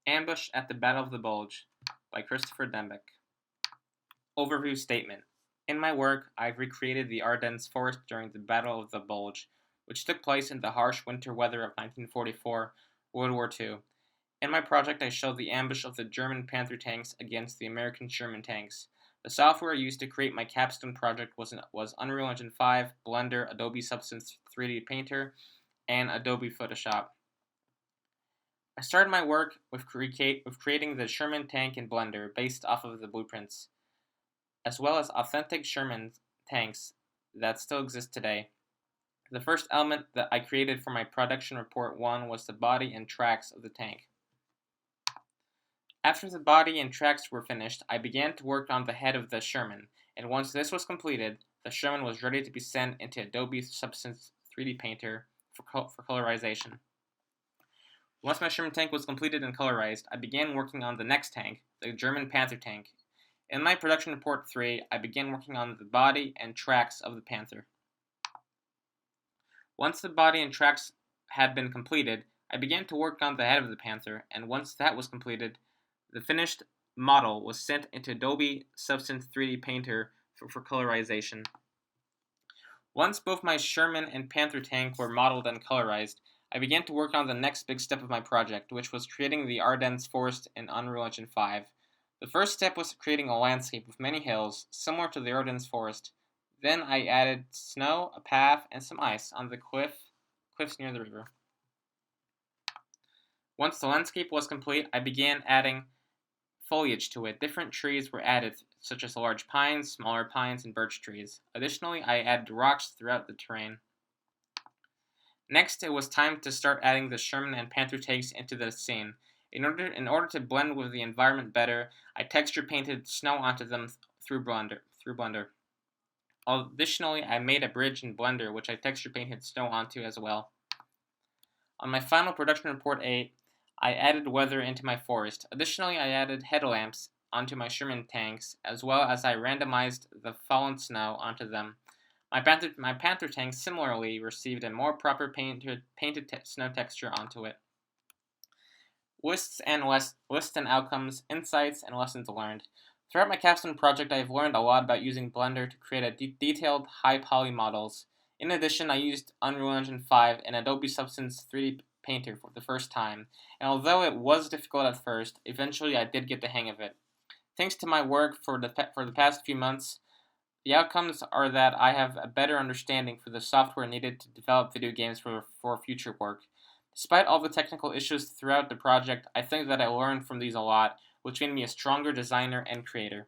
Ambush at the Battle of the Bulge by Christopher Dembeck. Overview statement. In my work, I've recreated the Ardennes forest during the Battle of the Bulge, which took place in the harsh winter weather of 1944, World War II. In my project, I showed the ambush of the German Panther tanks against the American Sherman tanks. The software used to create my capstone project was Unreal Engine 5, Blender, Adobe Substance 3D Painter, and Adobe Photoshop. I started my work with creating the Sherman tank in Blender based off of the blueprints, as well as authentic Sherman tanks that still exist today. The first element that I created for my production report 1 was the body and tracks of the tank. After the body and tracks were finished, I began to work on the head of the Sherman, and once this was completed, the Sherman was ready to be sent into Adobe Substance 3D Painter for colorization. Once my Sherman tank was completed and colorized, I began working on the next tank, the German Panther tank. In my production report 3, I began working on the body and tracks of the Panther. Once the body and tracks had been completed, I began to work on the head of the Panther, and once that was completed, the finished model was sent into Adobe Substance 3D Painter for colorization. Once both my Sherman and Panther tank were modeled and colorized, I began to work on the next big step of my project, which was creating the Ardennes forest in Unreal Engine 5. The first step was creating a landscape with many hills, similar to the Ardennes forest. Then I added snow, a path, and some ice on the cliffs near the river. Once the landscape was complete, I began adding foliage to it. Different trees were added, such as large pines, smaller pines, and birch trees. Additionally, I added rocks throughout the terrain. Next, it was time to start adding the Sherman and Panther tanks into the scene. In order to blend with the environment better, I texture painted snow onto them through Blender. Additionally, I made a bridge in Blender, which I texture painted snow onto as well. On my final production report 8, I added weather into my forest. Additionally, I added headlamps onto my Sherman tanks, as well as I randomized the fallen snow onto them. My Panther tank similarly received a more proper painted snow texture onto it. Lists and outcomes, insights, and lessons learned. Throughout my capstone project, I have learned a lot about using Blender to create a detailed, high-poly models. In addition, I used Unreal Engine 5 and Adobe Substance 3D Painter for the first time, and although it was difficult at first, eventually I did get the hang of it. Thanks to my work for the past few months, the outcomes are that I have a better understanding for the software needed to develop video games for future work. Despite all the technical issues throughout the project, I think that I learned from these a lot, which made me a stronger designer and creator.